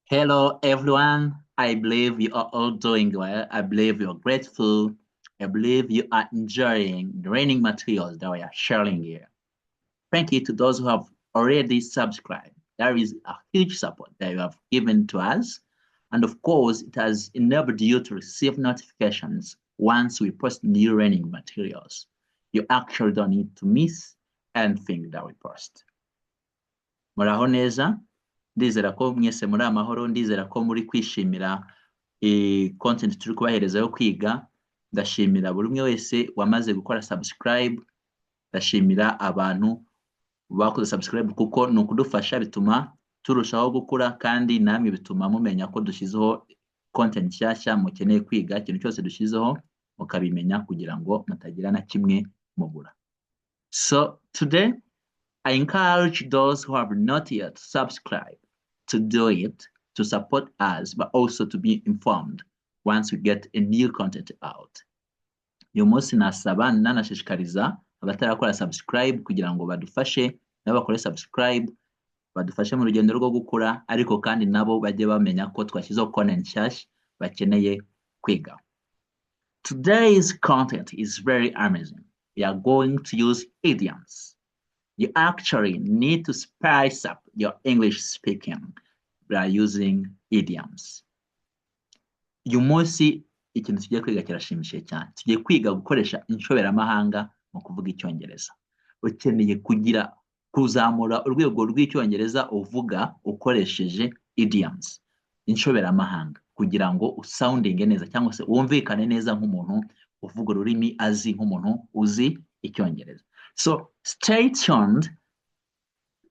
Hello, everyone. I believe you are all doing well. I believe you're grateful. I believe you are enjoying the learning materials that we are sharing here. Thank you to those who have already subscribed. There is a huge support that you have given to us. And of course, it has enabled you to receive notifications once we post new learning materials. You actually don't need to miss anything that we post. Muraho neza. Ndizera ko mwese muri amahoro, ndizera ko muri kwishimira content turi kubahereza yo kwiga. Ndashimira buri umwe wese wamaze gukora subscribe. Ndashimira abantu bakoze subscribe kuko ni ukudufasha, bituma turushaho gukura, kandi namwe bituma mumenya ko dushyizeho content nshyashya mukeneye kwiga. Ikintu cyose dushyizeho mukabimenya kugira ngo mutagira na kimwe mubura. So today I encourage those who have not yet subscribed to do it, to support us, but also to be informed once we get a new content out. Uyu munsi nasaba nanashishikariza abatarakora subscribe kugira ngo badufashe, nabo bakore subscribe, badufashe mu rugendo rwo gukura, ariko kandi nabo bajye bamenya ko twashyizeho content nshyashya bakeneye kwiga. Today's content is very amazing. We are going to use idioms. You actually need to spice up your English speaking by using idioms. Uyu munsi ikintu tugiye kwiga kirashimishije cyane. Tugiye kwiga gukoresha inshoberamahanga mu kuvuga Icyongereza. Ukeneye kuzamura urwego rw'Icyongereza uvuga ukoresheje idioms, inshoberamahanga, kugira ngo usoundinge neza cyangwa se wumvikane neza nk'umuntu uvuga ururimi azi, nk'umuntu uzi Icyongereza. So stay tuned,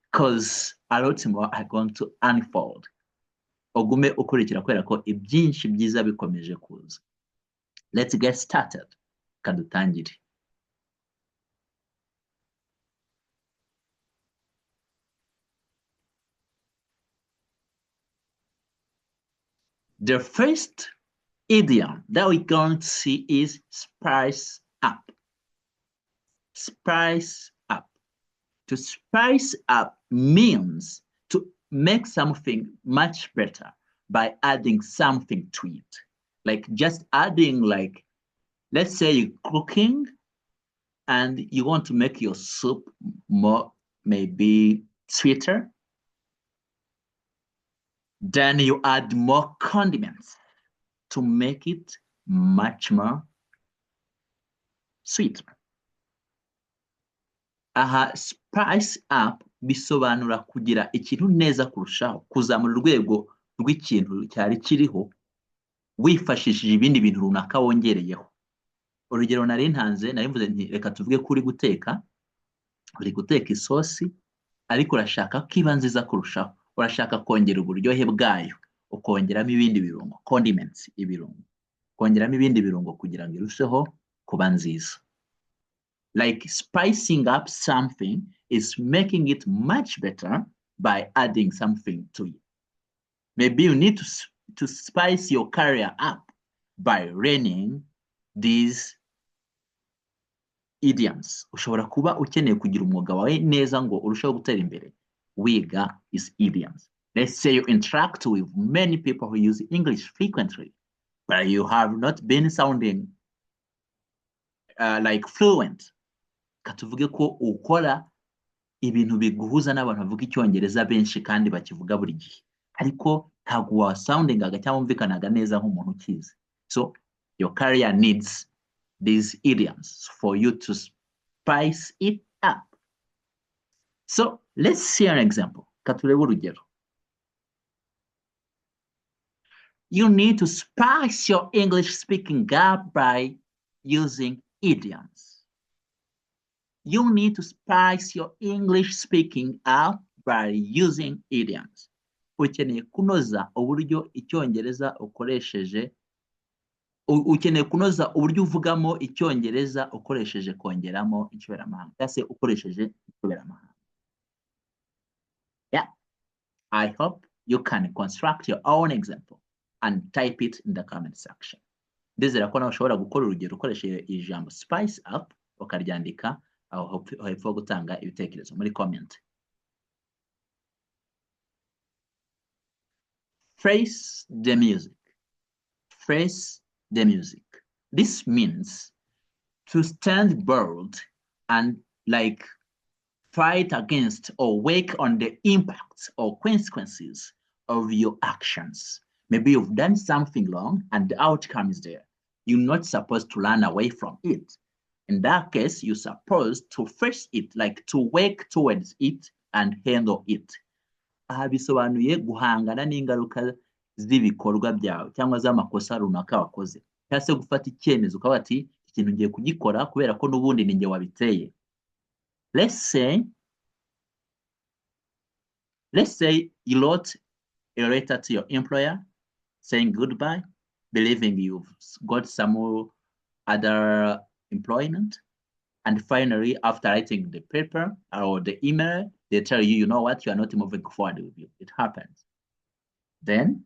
because a lot more are going to unfold. Ogume ukurikira kubera ko ibyinshi byiza bikomeje kuza. Let's get started. Kadutangire. The first idiom that we're going to see is spice up. Spice up. To spice up means to make something much better by adding something to it. Like just adding, like, let's say you're cooking and you want to make your soup more, maybe sweeter. Then you add more condiments to make it much more sweeter. Aha, spice up bisobanura kugira ikintu neza kurushaho, kuzamura urwego rw'ikintu cyari kiriho wifashishije ibindi bintu runaka wongereyeho. Urugero nari mvuze nti reka tuvuge ko uri guteka isosi, ariko urashaka ko iba nziza kurushaho, urashaka kongera uburyohe bwayo, ukongeramo ibindi birungo, condiments, ibirungo, kongeramo ibindi birungo kugira ngo irusheho kuba nziza. Like spicing up something is making it much better by adding something to it. Maybe you need to spice your career up by learning these idioms. Ushobora kuba ukeneye kugira umwuga wawe neza ngo urusheho gutera imbere, wiga is idioms. Let's say you interact with many people who use English frequently, but you have not been sounding like fluent. Katuvuge ko ukora ibintu biguhuza n'abantu bavuga Icyongereza benshi kandi bakivuga buri gihe, ariko ntabwo wasoundingaga cyangwa wumvikanaga neza nk'umuntu ukizi. So your career needs these idioms for you to spice it up. So let's see an example. Katurebe urugero. You need to spice your English speaking up by using idioms. You need to spice your English speaking up by using idioms. Ukeneye kunoza uburyo Icyongereza ukoresheje, ukeneye kunoza uburyo uvugamo Icyongereza ukoresheje kongeramo inshoberamahanga, cyangwa se ukoresheje inshoberamahanga. Yeah, I hope you can construct your own example and type it in the comment section. Ndizera ko nawe ushobora gukora urugero ukoresheje ijambo spice up, ukaryandika aho hepfo gutanga ibitekerezo muri comment. Face the music. Face the music. This means to stand bold and like fight against or work on the impacts or consequences of your actions. Maybe you've done something wrong and the outcome is there. You're not supposed to run away from it. In that case, you're supposed to face it, like to work towards it and handle it. Aha bisobanuye guhangana n'ingaruka z'ibikorwa byawe cyangwa z'amakosa runaka wakoze. Cyangwa se gufata icyemezo ukaba ati ikintu ngiye kugikora kubera ko n'ubundi ni njye wabiteye. Let's say you wrote a letter to your employer saying goodbye, believing you've got some other employment. And finally, after writing the paper or the email, they tell you, you know what, you are not moving forward with you. It happens. Then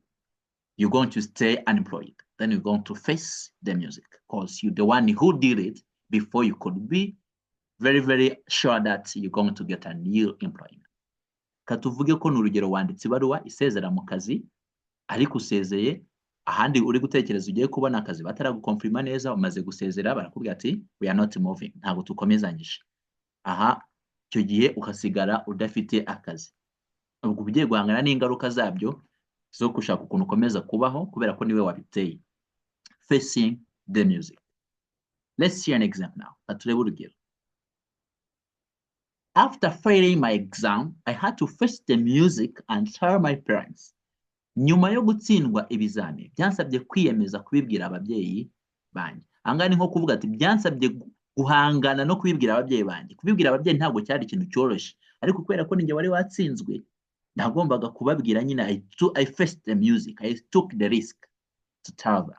you're going to stay unemployed. Then you're going to face the music because you're the one who did it before you could be very, very sure that you're going to get a new employment. Katuvuge ko n'urugero wanditse ibaruwa isezera mu kazi ariko usezeye ahandi uri gutekereza ugiye kubona akazi bataragukonfirma neza umaze gusezera barakubwira ati we are not moving ntabwo tukomezanyije. Aha icyo gihe ukasigara udafite akazi. Ubwo ugiye guhangana n'ingaruka zabyo zo gushaka ukuntu ukomeza kubaho kubera ko niwe wabiteye. Facing the music. Let's see an example now. Katurebe urugero. After failing my exam, I had to face the music and tell my parents. Nyuma yo gutsindwa ibizami, byansabye kwiyemeza kubibwira ababyeyi banjye. Anga ni nko kuvuga ati byansabye guhangana no kubibwira ababyeyi banjye. Kubibwira ababyeyi ntabwo cyari ikintu cyoroshye, ariko kubera ko ninjye wari watsinzwe, nagombaga kubabwira nyine I faced the music. I took the risk to tell them.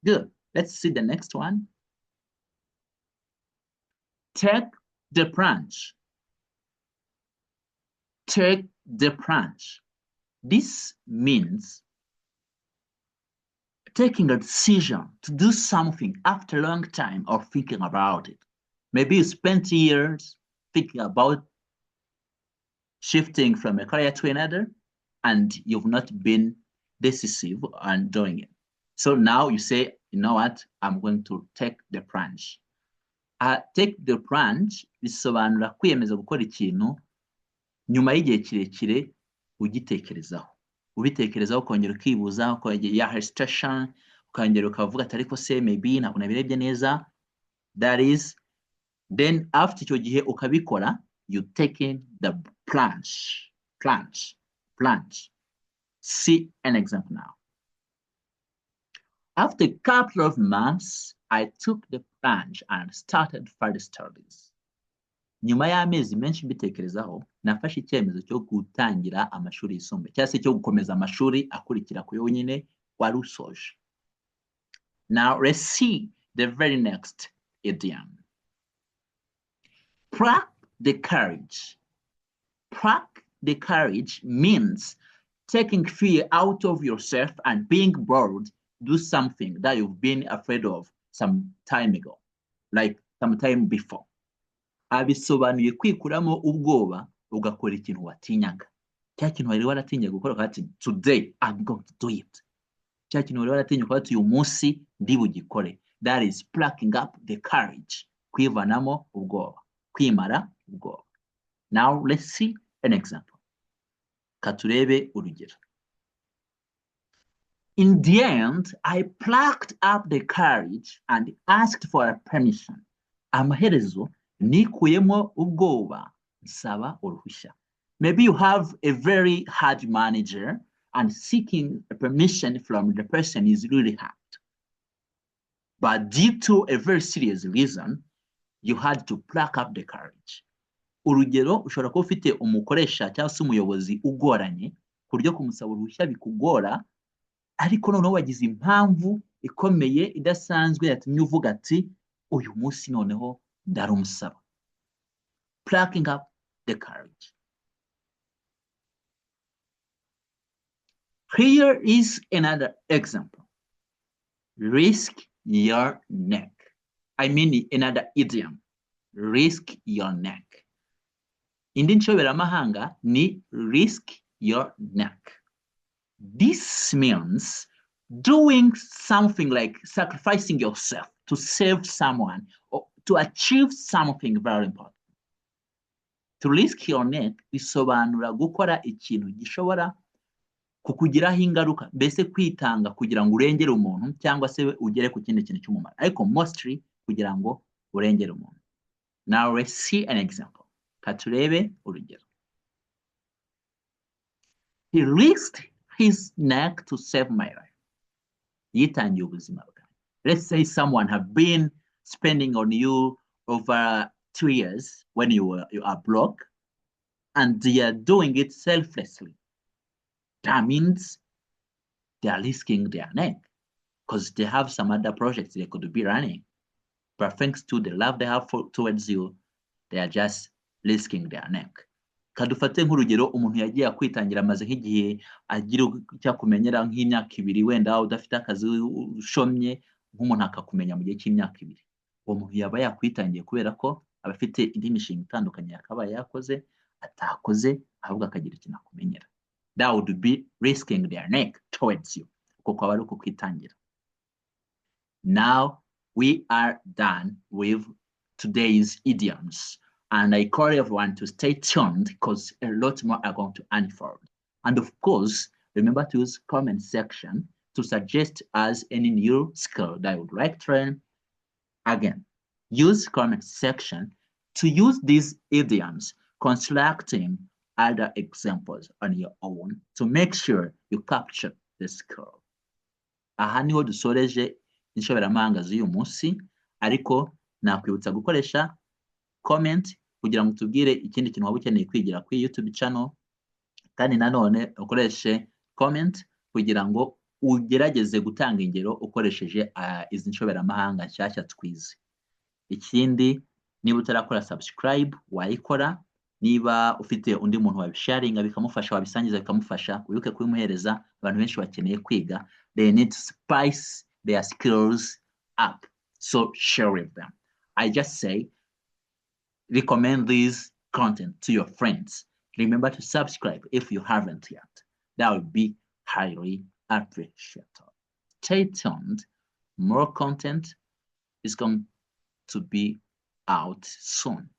Good. Let's see the next one. Take the plunge. Take the plunge. This means taking a decision to do something after a long time of thinking about it. Maybe you spent years thinking about shifting from a career to another, and you've not been decisive on doing it. So now you say, you know what, I'm going to take the plunge. Take the plunge bisobanura kwiyemeza gukora ikintu nyuma y'igihe kirekire ugitekerezaho. Ubitekerezaho ukongera ukibuza, ukongera hesitation, ukongera ukavuga ati ariko se maybe ntabwo nabirebye neza. That is, then after icyo gihe ukabikora, you taking the plunge. See an example now. After a couple of months, I took the plunge and started further studies. Nyuma y'amezi menshi mbitekerezaho, nafashe icyemezo cyo gutangira amashuri yisumbuye, cyangwa se cyo gukomeza amashuri akurikira ku yonyine wari usoje. Now let's see the very next idiom. Pluck the courage. Pluck the courage means taking fear out of yourself and being bold, do something that you've been afraid of some time ago, like some time before. Abisobanuye kwikuramo ubwoba ugakora ikintu watinyaga. Cya kintu wari waratinyaga gukora ukati today I'm going to do it. Cya kintu wari waratinya ukati uyu munsi ndi bugikore. That is plucking up the courage. Kwivanamo ubwoba. Kwimara ubwoba. Now let's see an example. Katurebe urugero. In the end, I plucked up the courage and asked for a permission. Amaherezo nikuyemo ubwoba nsaba uruhushya. Maybe you have a very hard manager and seeking a permission from the person is really hard. But due to a very serious reason, you had to pluck up the courage. Urugero, ushobora kuba ufite umukoresha cyangwa se umuyobozi ugoranye, ku buryo kumusaba uruhushya bikugora, ariko noneho wagize impamvu ikomeye idasanzwe yatumye uvuga ati uyu munsi noneho ndarumusaba. Plucking up the courage. Here is another example. Risk your neck. I mean another idiom. Risk your neck. Indi Inshoberamahanga ni risk your neck. This means doing something like sacrificing yourself to save someone or to achieve something very important. To risk your neck bisobanura gukora ikintu gishobora kukugiraho ingaruka, mbese kwitanga kugira ngo urengere umuntu cyangwa se ugere ku kindi kintu cy'umumaro, ariko mostly kugira ngo urengere umuntu. Now let's see an example. Katurebe urugero. He risked his neck to save my life. Yitangiye ubuzima bwawe. Let's say someone have been spending on you over 2 years when you are broke, and they are doing it selflessly. That means they are risking their neck because they have some other projects they could be running. But thanks to the love they have towards you, they are just risking their neck. Kadufate nk'urugero, umuntu yagiye akwitangira amaze nk'igihe agira cyakumenyera nk'imyaka 2 wenda udafite akazi ushomye, nk'umuntu akakumenya mu gihe cy'imyaka 2. Uwo muntu yaba yakwitangiye kubera ko abafite indi mishinga itandukanye yakabaye yakoze atakoze, ahubwo akagira ikintu akumenyera. That would be risking their neck towards you. Kuko aba ari kukwitangira. Now we are done with today's idioms. And I call everyone to stay tuned because a lot more are going to unfold. And of course, remember to use comment section to suggest us any new skill that you would like to learn. Again, use comment section to use these idioms, constructing other examples on your own to make sure you capture the skill. Aha niho dusoreje inshoberamahanga z'uyu munsi, ariko nakwibutsa gukoresha comment kugira ngo tubwire ikindi kintu waba ukeneye kwigira kuri YouTube channel, kandi nanone ukoreshe comment kugira ngo ugerageze gutanga ingero ukoresheje izi nshoberamahanga nshyashya twize. Ikindi, niba utarakora subscribe wayikora, niba ufite undi muntu wabisharinga bikamufasha, wabisangiza bikamufasha, wibuke kubimuhereza. Abantu benshi bakeneye kwiga, they need to spice their skills up, so share with them. I just say recommend this content to your friends. Remember to subscribe if you haven't yet. That would be highly appreciated. Stay tuned. More content is going to be out soon.